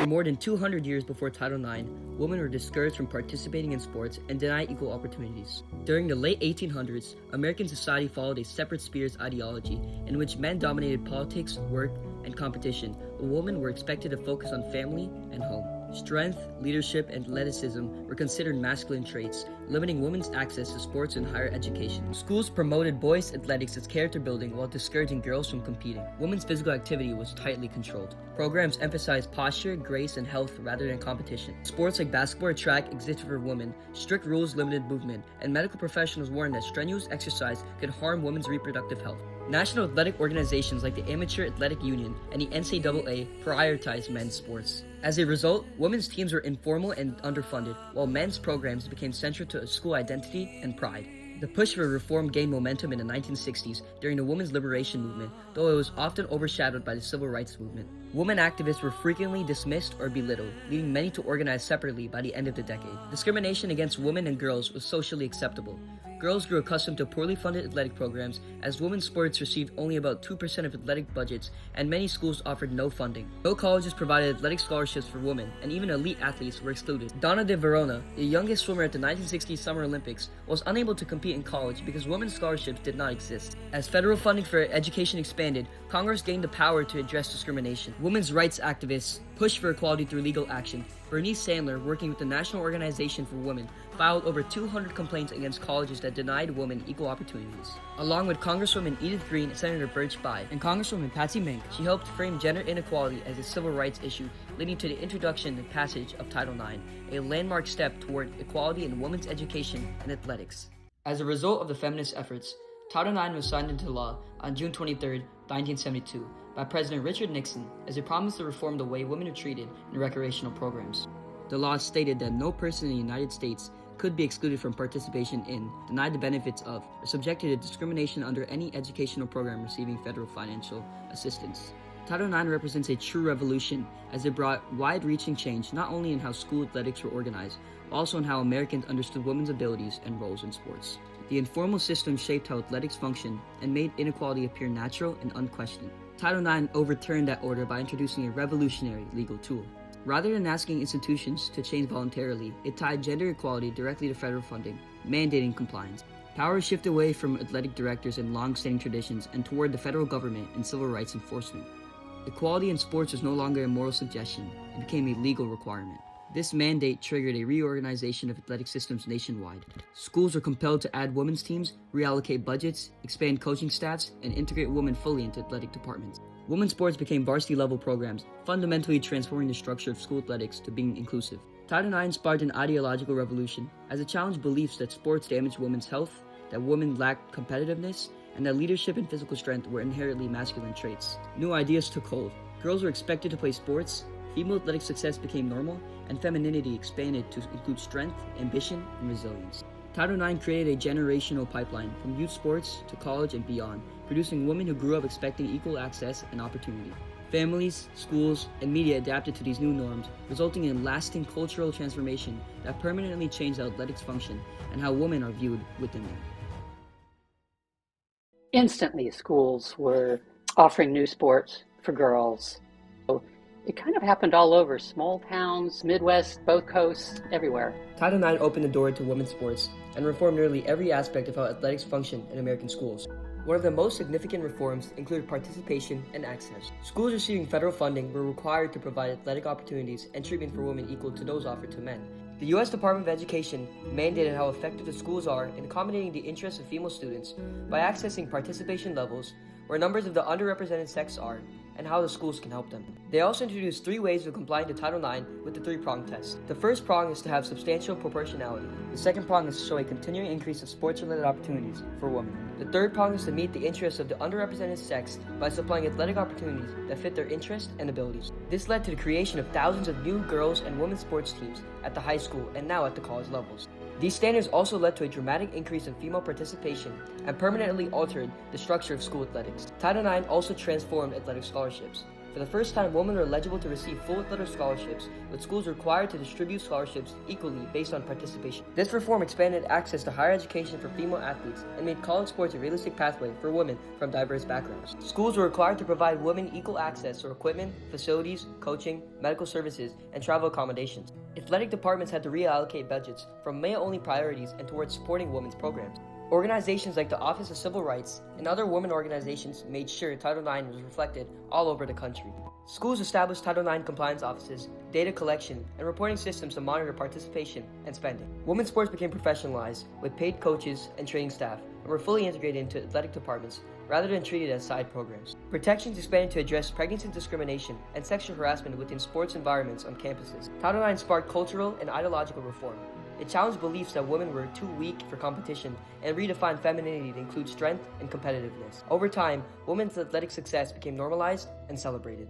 For more than 200 years before Title IX, women were discouraged from participating in sports and denied equal opportunities. During the late 1800s, American society followed a separate spheres ideology in which men dominated politics, work, and competition, while women were expected to focus on family and home. Strength, leadership, and athleticism were considered masculine traits, limiting women's access to sports and higher education. Schools promoted boys' athletics as character building while discouraging girls from competing. Women's physical activity was tightly controlled. Programs emphasized posture, grace, and health rather than competition. Sports like basketball or track existed for women. Strict rules limited movement, and medical professionals warned that strenuous exercise could harm women's reproductive health. National athletic organizations like the Amateur Athletic Union and the NCAA prioritized men's sports. As a result, women's teams were informal and underfunded, while men's programs became central to school identity and pride. The push for reform gained momentum in the 1960s during the women's liberation movement, though it was often overshadowed by the civil rights movement. Women activists were frequently dismissed or belittled, leading many to organize separately by the end of the decade. Discrimination against women and girls was socially acceptable. Girls grew accustomed to poorly funded athletic programs, as women's sports received only about 2% of athletic budgets, and many schools offered no funding. No colleges provided athletic scholarships for women, and even elite athletes were excluded. Donna de Verona, the youngest swimmer at the 1960 Summer Olympics, was unable to compete in college because women's scholarships did not exist. As federal funding for education expanded, Congress gained the power to address discrimination. Women's rights activists pushed for equality through legal action. Bernice Sandler, working with the National Organization for Women, filed over 200 complaints against colleges that denied women equal opportunities. Along with Congresswoman Edith Green and Senator Birch Bayh and Congresswoman Patsy Mink, she helped frame gender inequality as a civil rights issue, leading to the introduction and passage of Title IX, a landmark step toward equality in women's education and athletics. As a result of the feminist efforts, Title IX was signed into law on June 23, 1972, by President Richard Nixon as a promise to reform the way women are treated in recreational programs. The law stated that no person in the United States could be excluded from participation in, denied the benefits of, or subjected to discrimination under any educational program receiving federal financial assistance. Title IX represents a true revolution as it brought wide-reaching change not only in how school athletics were organized, but also in how Americans understood women's abilities and roles in sports. The informal system shaped how athletics functioned and made inequality appear natural and unquestioned. Title IX overturned that order by introducing a revolutionary legal tool. Rather than asking institutions to change voluntarily, it tied gender equality directly to federal funding, mandating compliance. Power shifted away from athletic directors and long-standing traditions and toward the federal government and civil rights enforcement. Equality in sports was no longer a moral suggestion, it became a legal requirement. This mandate triggered a reorganization of athletic systems nationwide. Schools were compelled to add women's teams, reallocate budgets, expand coaching staffs, and integrate women fully into athletic departments. Women's sports became varsity-level programs, fundamentally transforming the structure of school athletics to being inclusive. Title IX sparked an ideological revolution as it challenged beliefs that sports damaged women's health, that women lacked competitiveness, and that leadership and physical strength were inherently masculine traits. New ideas took hold. Girls were expected to play sports, female athletic success became normal, and femininity expanded to include strength, ambition, and resilience. Title IX created a generational pipeline from youth sports to college and beyond, producing women who grew up expecting equal access and opportunity. Families, schools, and media adapted to these new norms, resulting in lasting cultural transformation that permanently changed how athletics function and how women are viewed within them. Instantly, schools were offering new sports for girls. It kind of happened all over, small towns, Midwest, both coasts, everywhere. Title IX opened the door to women's sports and reformed nearly every aspect of how athletics function in American schools. One of the most significant reforms included participation and access. Schools receiving federal funding were required to provide athletic opportunities and treatment for women equal to those offered to men. The U.S. Department of Education mandated how effective the schools are in accommodating the interests of female students by accessing participation levels, where numbers of the underrepresented sex are, and how the schools can help them. They also introduced 3 ways of complying to Title IX with the 3-prong test. The first prong is to have substantial proportionality. The second prong is to show a continuing increase of sports-related opportunities for women. The third prong is to meet the interests of the underrepresented sex by supplying athletic opportunities that fit their interests and abilities. This led to the creation of thousands of new girls and women's sports teams at the high school and now at the college levels. These standards also led to a dramatic increase in female participation and permanently altered the structure of school athletics. Title IX also transformed athletic scholarships. For the first time, women were eligible to receive full athletic scholarships, with schools required to distribute scholarships equally based on participation. This reform expanded access to higher education for female athletes and made college sports a realistic pathway for women from diverse backgrounds. Schools were required to provide women equal access to equipment, facilities, coaching, medical services, and travel accommodations. Athletic departments had to reallocate budgets from male-only priorities and towards supporting women's programs. Organizations like the Office of Civil Rights and other women organizations made sure Title IX was reflected all over the country. Schools established Title IX compliance offices, data collection, and reporting systems to monitor participation and spending. Women's sports became professionalized, with paid coaches and training staff, and were fully integrated into athletic departments, rather than treated as side programs. Protections expanded to address pregnancy discrimination and sexual harassment within sports environments on campuses. Title IX sparked cultural and ideological reform. It challenged beliefs that women were too weak for competition and redefined femininity to include strength and competitiveness. Over time, women's athletic success became normalized and celebrated.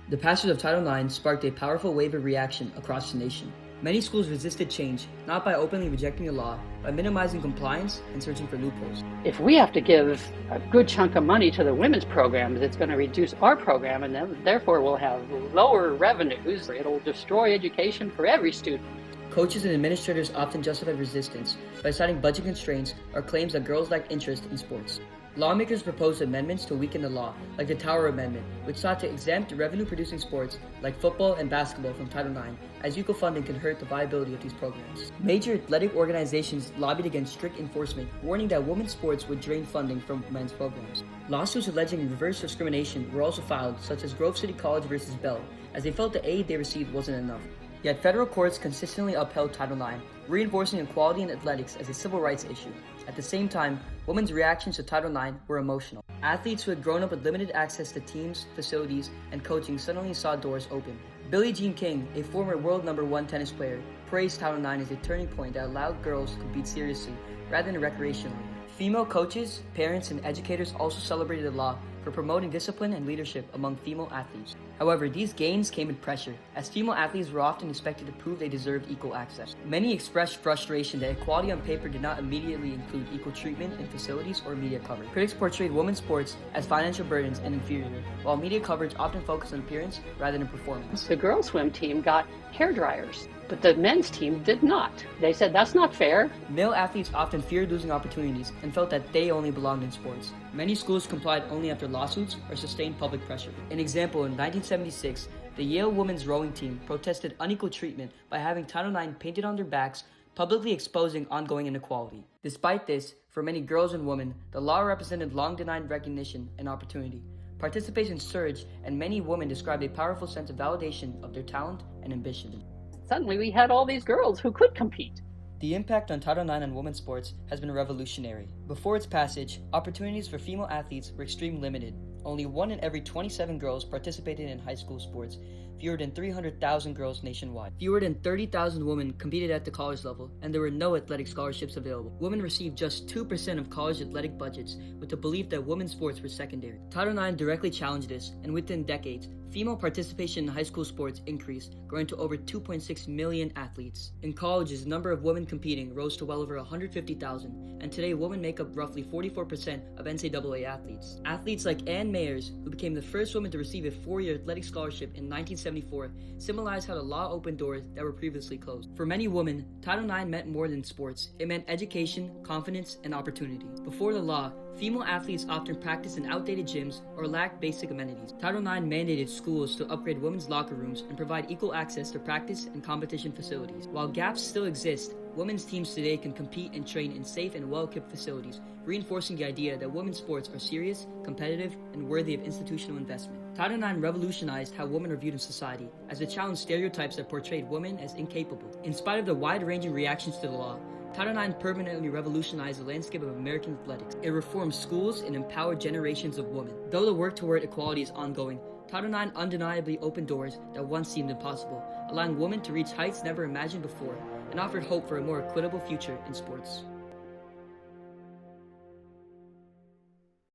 The passage of Title IX sparked a powerful wave of reaction across the nation. Many schools resisted change, not by openly rejecting the law, but minimizing compliance and searching for loopholes. If we have to give a good chunk of money to the women's programs, it's going to reduce our program, and then therefore we'll have lower revenues. It'll destroy education for every student. Coaches and administrators often justified resistance by citing budget constraints or claims that girls lacked interest in sports. Lawmakers proposed amendments to weaken the law, like the Tower Amendment, which sought to exempt revenue-producing sports like football and basketball from Title IX, as equal funding can hurt the viability of these programs. Major athletic organizations lobbied against strict enforcement, warning that women's sports would drain funding from men's programs. Lawsuits alleging reverse discrimination were also filed, such as Grove City College versus Bell, as they felt the aid they received wasn't enough. Yet federal courts consistently upheld Title IX, reinforcing equality in athletics as a civil rights issue. At the same time, women's reactions to Title IX were emotional. Athletes who had grown up with limited access to teams, facilities, and coaching suddenly saw doors open. Billie Jean King, a former world #1 tennis player, praised Title IX as a turning point that allowed girls to compete seriously rather than recreationally. Female coaches, parents, and educators also celebrated the law for promoting discipline and leadership among female athletes. However, these gains came with pressure, as female athletes were often expected to prove they deserved equal access. Many expressed frustration that equality on paper did not immediately include equal treatment in facilities or media coverage. Critics portrayed women's sports as financial burdens and inferior, while media coverage often focused on appearance rather than performance. The girls' swim team got hair dryers, but the men's team did not. They said, that's not fair. Male athletes often feared losing opportunities and felt that they only belonged in sports. Many schools complied only after lawsuits or sustained public pressure. An example, in 1976, the Yale women's rowing team protested unequal treatment by having Title IX painted on their backs, publicly exposing ongoing inequality. Despite this, for many girls and women, the law represented long-denied recognition and opportunity. Participation surged, and many women described a powerful sense of validation of their talent and ambition. Suddenly we had all these girls who could compete. The impact on Title IX on women's sports has been revolutionary. Before its passage, opportunities for female athletes were extremely limited. Only 1 in every 27 girls participated in high school sports, fewer than 300,000 girls nationwide. Fewer than 30,000 women competed at the college level, and there were no athletic scholarships available. Women received just 2% of college athletic budgets, with the belief that women's sports were secondary. Title IX directly challenged this, and within decades, female participation in high school sports increased, growing to over 2.6 million athletes. In colleges, the number of women competing rose to well over 150,000, and today women make up roughly 44% of NCAA athletes. Athletes like Ann Mayers, who became the first woman to receive a 4-year athletic scholarship in 1974, symbolized how the law opened doors that were previously closed. For many women, Title IX meant more than sports. It meant education, confidence, and opportunity. Before the law, female athletes often practiced in outdated gyms or lacked basic amenities. Title IX mandated schools to upgrade women's locker rooms and provide equal access to practice and competition facilities. While gaps still exist, women's teams today can compete and train in safe and well-equipped facilities, reinforcing the idea that women's sports are serious, competitive, and worthy of institutional investment. Title IX revolutionized how women are viewed in society, as it challenged stereotypes that portrayed women as incapable. In spite of the wide-ranging reactions to the law, Title IX permanently revolutionized the landscape of American athletics. It reformed schools and empowered generations of women. Though the work toward equality is ongoing, Title IX undeniably opened doors that once seemed impossible, allowing women to reach heights never imagined before, and offered hope for a more equitable future in sports.